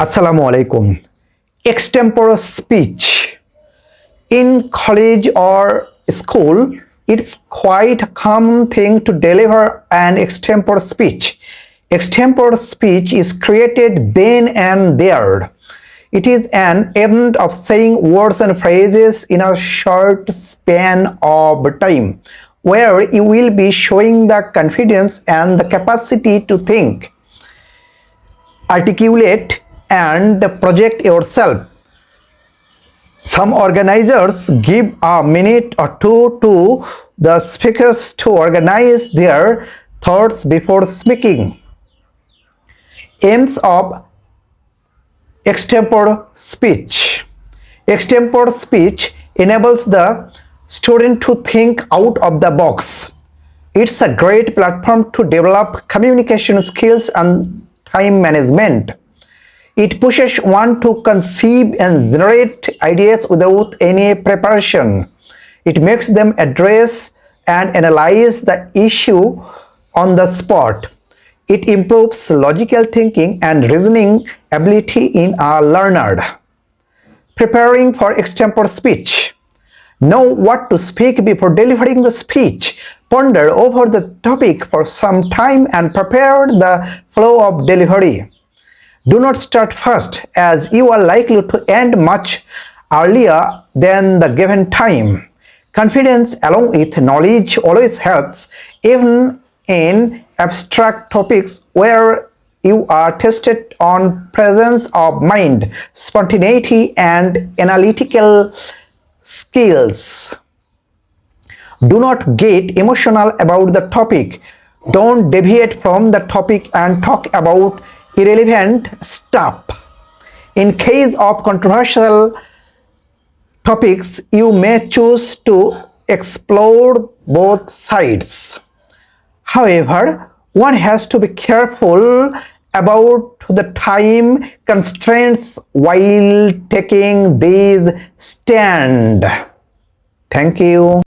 Assalamu alaikum. Extempore speech. In college or school, it's quite a common thing to deliver an extempore speech. Extempore speech is created then and there. It is an event of saying words and phrases in a short span of time, where you will be showing the confidence and the capacity to think, articulate, and project yourself. Some organizers give a minute or two to the speakers to organize their thoughts before speaking. Aims of extempore speech. Extempore speech enables the student to think out of the box. It's a great platform to develop communication skills and time management. It pushes one to conceive and generate ideas without any preparation. It makes them address and analyze the issue on the spot. It improves logical thinking and reasoning ability in a learner. Preparing for extempore speech. Know what to speak before delivering the speech. Ponder over the topic for some time and prepare the flow of delivery. Do not start first, as you are likely to end much earlier than the given time. Confidence along with knowledge always helps, even in abstract topics where you are tested on presence of mind, spontaneity, and analytical skills. Do not get emotional about the topic. Don't deviate from the topic and talk about irrelevant stuff. In case of controversial topics, you may choose to explore both sides. However, one has to be careful about the time constraints while taking these stand. Thank you.